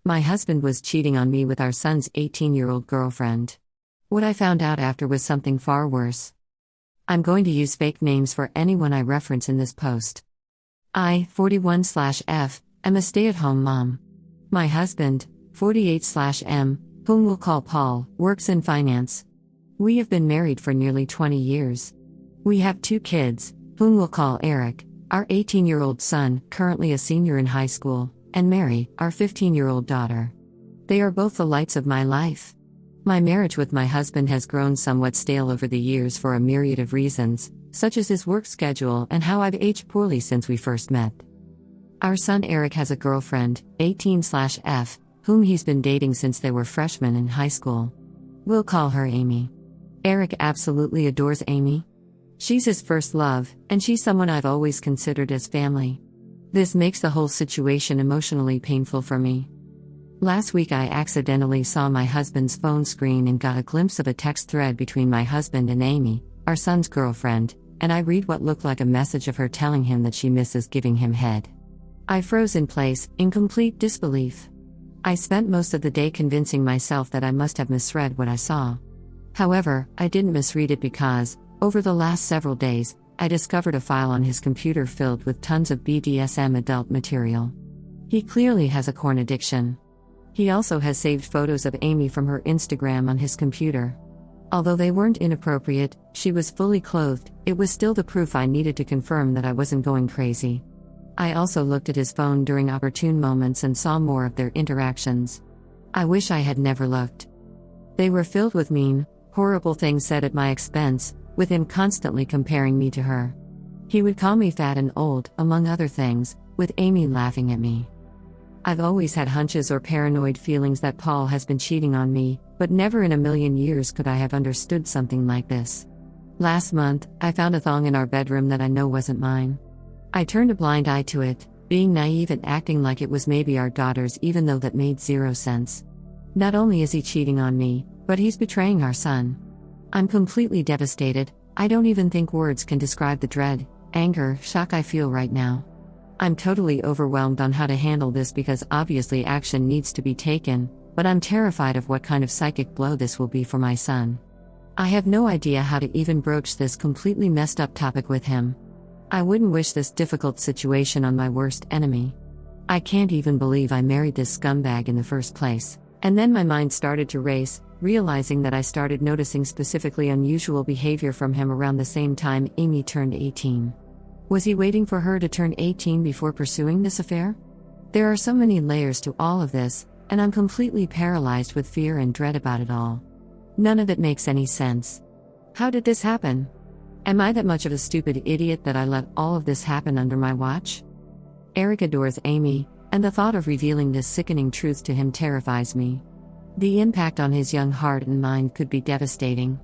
My husband was cheating on me with our son's 18-year-old girlfriend. What I found out after was something far worse. I'm going to use fake names for anyone I reference in this post. I, 41/F, am a stay-at-home mom. My husband, 48/M, whom we'll call Paul, works in finance. We have been married for nearly 20 years. We have 2 kids, whom we'll call Eric, our 18-year-old son, currently a senior in high school, and Mary, our 15-year-old daughter. They are both the lights of my life. My marriage with my husband has grown somewhat stale over the years for a myriad of reasons, such as his work schedule and how I've aged poorly since we first met. Our son Eric has a girlfriend, 18/F, whom he's been dating since they were freshmen in high school. We'll call her Amy. Eric absolutely adores Amy. She's his first love, and she's someone I've always considered as family. This makes the whole situation emotionally painful for me. Last week I accidentally saw my husband's phone screen and got a glimpse of a text thread between my husband and Amy, our son's girlfriend, and I read what looked like a message of her telling him that she misses giving him head. I froze in place, in complete disbelief. I spent most of the day convincing myself that I must have misread what I saw. However, I didn't misread it because, over the last several days, I discovered a file on his computer filled with tons of BDSM adult material. He clearly has a porn addiction. He also has saved photos of Amy from her Instagram on his computer. Although they weren't inappropriate, she was fully clothed, it was still the proof I needed to confirm that I wasn't going crazy. I also looked at his phone during opportune moments and saw more of their interactions. I wish I had never looked. They were filled with mean, horrible things said at my expense, with him constantly comparing me to her. He would call me fat and old, among other things, with Amy laughing at me. I've always had hunches or paranoid feelings that Paul has been cheating on me, but never in a million years could I have understood something like this. Last month, I found a thong in our bedroom that I know wasn't mine. I turned a blind eye to it, being naive and acting like it was maybe our daughter's, even though that made zero sense. Not only is he cheating on me, but he's betraying our son. I'm completely devastated. I don't even think words can describe the dread, anger, shock I feel right now. I'm totally overwhelmed on how to handle this because obviously action needs to be taken, but I'm terrified of what kind of psychic blow this will be for my son. I have no idea how to even broach this completely messed up topic with him. I wouldn't wish this difficult situation on my worst enemy. I can't even believe I married this scumbag in the first place. And then my mind started to race, realizing that I started noticing specifically unusual behavior from him around the same time Amy turned 18. Was he waiting for her to turn 18 before pursuing this affair? There are so many layers to all of this, and I'm completely paralyzed with fear and dread about it all. None of it makes any sense. How did this happen? Am I that much of a stupid idiot that I let all of this happen under my watch? Eric adores Amy, and the thought of revealing this sickening truth to him terrifies me. The impact on his young heart and mind could be devastating.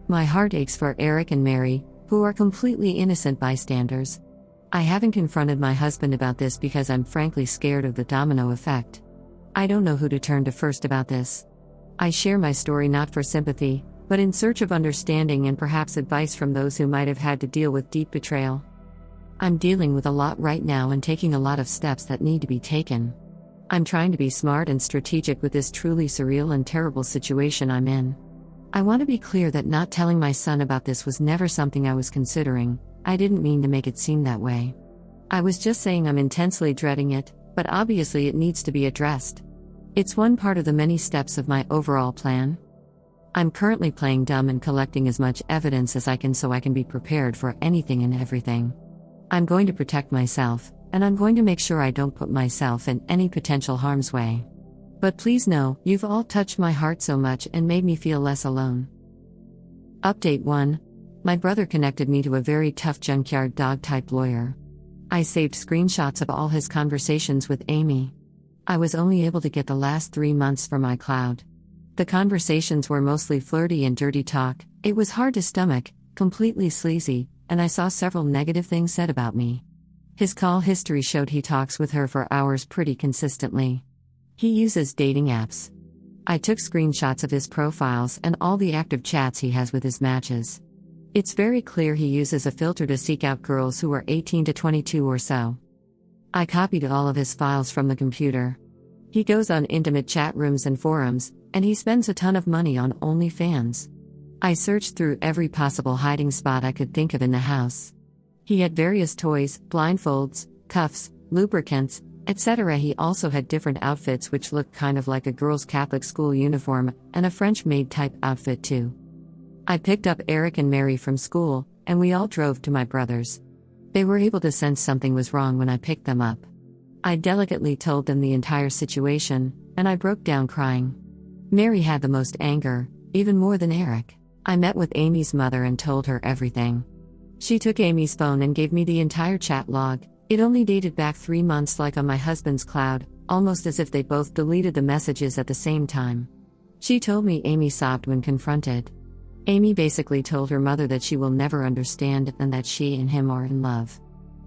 My heart aches for Eric and Mary, who are completely innocent bystanders. I haven't confronted my husband about this because I'm frankly scared of the domino effect. I don't know who to turn to first about this. I share my story not for sympathy, but in search of understanding and perhaps advice from those who might have had to deal with deep betrayal. I'm dealing with a lot right now and taking a lot of steps that need to be taken. I'm trying to be smart and strategic with this truly surreal and terrible situation I'm in. I want to be clear that not telling my son about this was never something I was considering. I didn't mean to make it seem that way. I was just saying I'm intensely dreading it, but obviously it needs to be addressed. It's one part of the many steps of my overall plan. I'm currently playing dumb and collecting as much evidence as I can so I can be prepared for anything and everything. I'm going to protect myself, and I'm going to make sure I don't put myself in any potential harm's way. But please know, you've all touched my heart so much and made me feel less alone. Update 1. My brother connected me to a very tough junkyard dog-type lawyer. I saved screenshots of all his conversations with Amy. I was only able to get the last 3 months from my cloud. The conversations were mostly flirty and dirty talk. It was hard to stomach, completely sleazy, and I saw several negative things said about me. His call history showed he talks with her for hours pretty consistently. He uses dating apps. I took screenshots of his profiles and all the active chats he has with his matches. It's very clear he uses a filter to seek out girls who are 18 to 22 or so. I copied all of his files from the computer. He goes on intimate chat rooms and forums, and he spends a ton of money on OnlyFans. I searched through every possible hiding spot I could think of in the house. He had various toys, blindfolds, cuffs, lubricants, etc. He also had different outfits which looked kind of like a girl's Catholic school uniform, and a French-maid type outfit too. I picked up Eric and Mary from school, and we all drove to my brother's. They were able to sense something was wrong when I picked them up. I delicately told them the entire situation, and I broke down crying. Mary had the most anger, even more than Eric. I met with Amy's mother and told her everything. She took Amy's phone and gave me the entire chat log. It only dated back 3 months, like on my husband's cloud, almost as if they both deleted the messages at the same time. She told me Amy sobbed when confronted. Amy basically told her mother that she will never understand and that she and him are in love.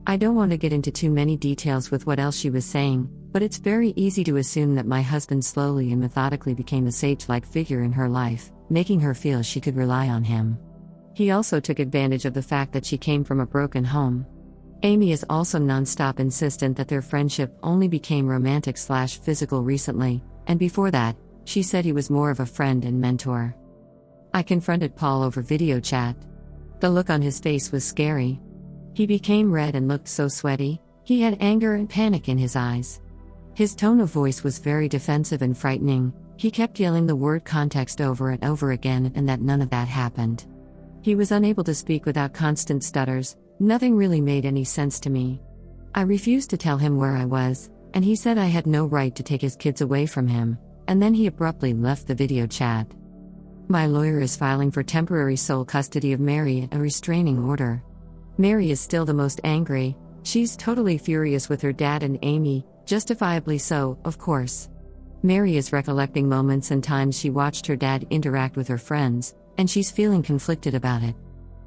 I don't want to get into too many details with what else she was saying, but it's very easy to assume that my husband slowly and methodically became a sage-like figure in her life, making her feel she could rely on him. He also took advantage of the fact that she came from a broken home. Amy is also non-stop insistent that their friendship only became romantic/physical recently, and before that, she said he was more of a friend and mentor. I confronted Paul over video chat. The look on his face was scary. He became red and looked so sweaty. He had anger and panic in his eyes. His tone of voice was very defensive and frightening. He kept yelling the word context over and over again, and that none of that happened. He was unable to speak without constant stutters. Nothing really made any sense to me. I refused to tell him where I was, and he said I had no right to take his kids away from him, and then he abruptly left the video chat. My lawyer is filing for temporary sole custody of Mary and a restraining order. Mary is still the most angry. She's totally furious with her dad and Amy, justifiably so, of course. Mary is recollecting moments and times she watched her dad interact with her friends, and she's feeling conflicted about it.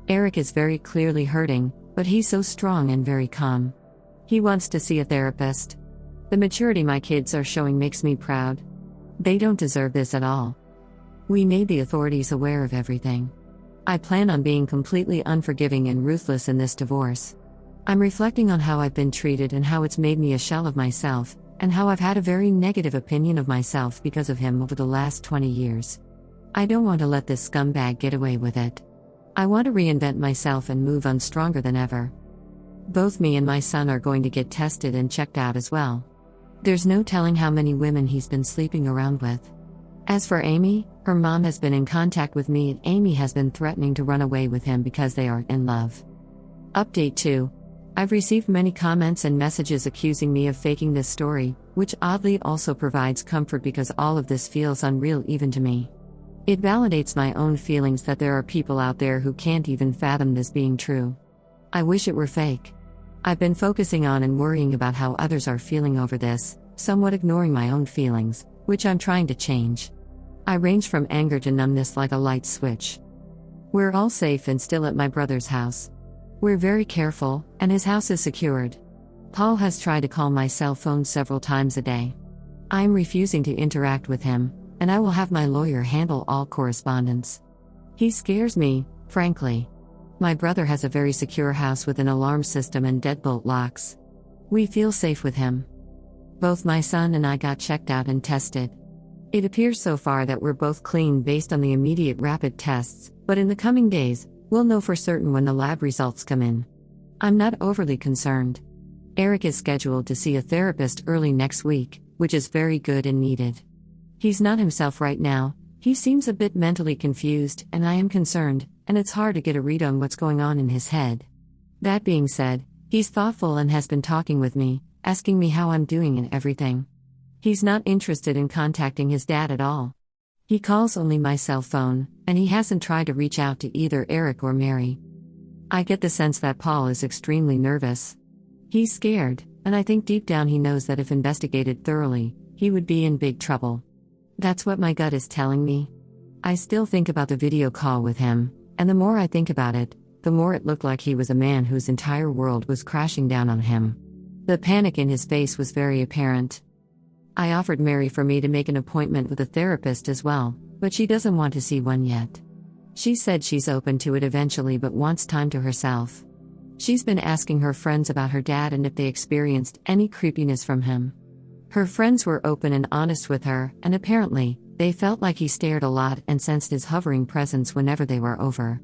Eric is very clearly hurting, but he's so strong and very calm. He wants to see a therapist. The maturity my kids are showing makes me proud. They don't deserve this at all. We made the authorities aware of everything. I plan on being completely unforgiving and ruthless in this divorce. I'm reflecting on how I've been treated and how it's made me a shell of myself, and how I've had a very negative opinion of myself because of him over the last 20 years. I don't want to let this scumbag get away with it. I want to reinvent myself and move on stronger than ever. Both me and my son are going to get tested and checked out as well. There's no telling how many women he's been sleeping around with. As for Amy, her mom has been in contact with me and Amy has been threatening to run away with him because they are in love. Update 2. I've received many comments and messages accusing me of faking this story, which oddly also provides comfort because all of this feels unreal even to me. It validates my own feelings that there are people out there who can't even fathom this being true. I wish it were fake. I've been focusing on and worrying about how others are feeling over this, somewhat ignoring my own feelings, which I'm trying to change. I range from anger to numbness like a light switch. We're all safe and still at my brother's house. We're very careful, and his house is secured. Paul has tried to call my cell phone several times a day. I'm refusing to interact with him, and I will have my lawyer handle all correspondence. He scares me, frankly. My brother has a very secure house with an alarm system and deadbolt locks. We feel safe with him. Both my son and I got checked out and tested. It appears so far that we're both clean based on the immediate rapid tests, but in the coming days, we'll know for certain when the lab results come in. I'm not overly concerned. Eric is scheduled to see a therapist early next week, which is very good and needed. He's not himself right now. He seems a bit mentally confused, and I am concerned, and it's hard to get a read on what's going on in his head. That being said, he's thoughtful and has been talking with me, asking me how I'm doing and everything. He's not interested in contacting his dad at all. He calls only my cell phone, and he hasn't tried to reach out to either Eric or Mary. I get the sense that Paul is extremely nervous. He's scared, and I think deep down he knows that if investigated thoroughly, he would be in big trouble. That's what my gut is telling me. I still think about the video call with him, and the more I think about it, the more it looked like he was a man whose entire world was crashing down on him. The panic in his face was very apparent. I offered Mary for me to make an appointment with a therapist as well, but she doesn't want to see one yet. She said she's open to it eventually but wants time to herself. She's been asking her friends about her dad and if they experienced any creepiness from him. Her friends were open and honest with her, and apparently, they felt like he stared a lot and sensed his hovering presence whenever they were over.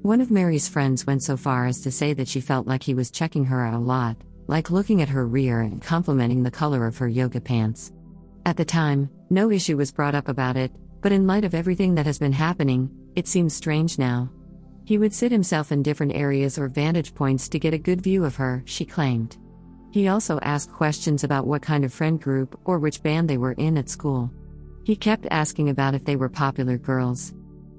One of Mary's friends went so far as to say that she felt like he was checking her out a lot, like looking at her rear and complimenting the color of her yoga pants. At the time, no issue was brought up about it, but in light of everything that has been happening, it seems strange now. He would sit himself in different areas or vantage points to get a good view of her, she claimed. He also asked questions about what kind of friend group or which band they were in at school. He kept asking about if they were popular girls.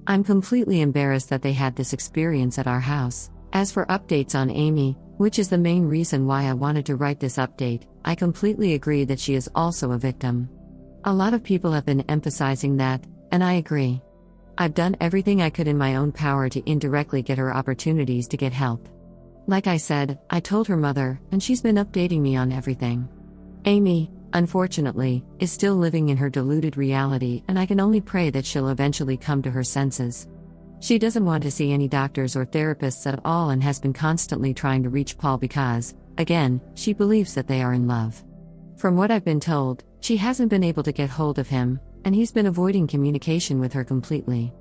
I'm completely embarrassed that they had this experience at our house. As for updates on Amy, which is the main reason why I wanted to write this update, I completely agree that she is also a victim. A lot of people have been emphasizing that, and I agree. I've done everything I could in my own power to indirectly get her opportunities to get help. Like I said, I told her mother, and she's been updating me on everything. Amy, unfortunately, is still living in her deluded reality, and I can only pray that she'll eventually come to her senses. She doesn't want to see any doctors or therapists at all and has been constantly trying to reach Paul because, again, she believes that they are in love. From what I've been told, she hasn't been able to get hold of him, and he's been avoiding communication with her completely.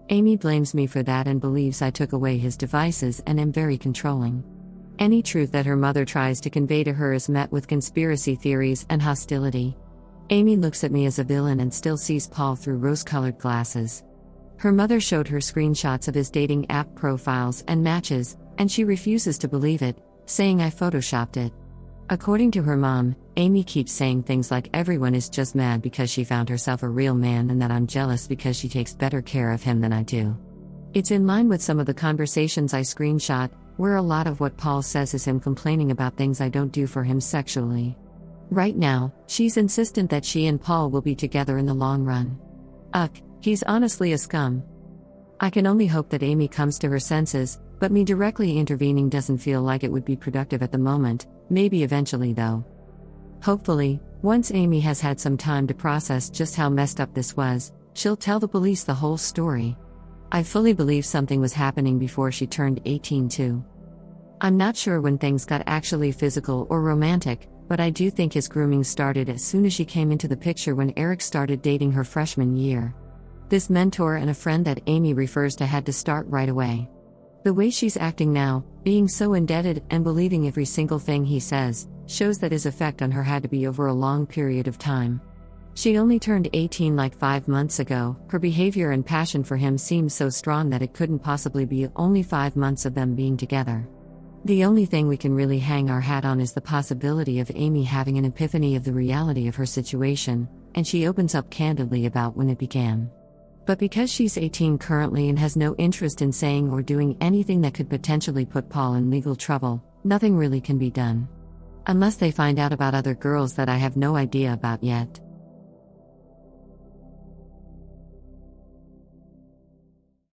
Amy blames me for that and believes I took away his devices and am very controlling. Any truth that her mother tries to convey to her is met with conspiracy theories and hostility. Amy looks at me as a villain and still sees Paul through rose-colored glasses. Her mother showed her screenshots of his dating app profiles and matches, and she refuses to believe it, saying I photoshopped it. According to her mom, Amy keeps saying things like everyone is just mad because she found herself a real man and that I'm jealous because she takes better care of him than I do. It's in line with some of the conversations I screenshot, where a lot of what Paul says is him complaining about things I don't do for him sexually. Right now, she's insistent that she and Paul will be together in the long run. He's honestly a scum. I can only hope that Amy comes to her senses, but me directly intervening doesn't feel like it would be productive at the moment, maybe eventually though. Hopefully, once Amy has had some time to process just how messed up this was, she'll tell the police the whole story. I fully believe something was happening before she turned 18 too. I'm not sure when things got actually physical or romantic, but I do think his grooming started as soon as she came into the picture when Eric started dating her freshman year. This mentor and a friend that Amy refers to had to start right away. The way she's acting now, being so indebted and believing every single thing he says, shows that his effect on her had to be over a long period of time. She only turned 18 like 5 months ago. Her behavior and passion for him seems so strong that it couldn't possibly be only 5 months of them being together. The only thing we can really hang our hat on is the possibility of Amy having an epiphany of the reality of her situation, and she opens up candidly about when it began. But because she's 18 currently and has no interest in saying or doing anything that could potentially put Paul in legal trouble, nothing really can be done. Unless they find out about other girls that I have no idea about yet.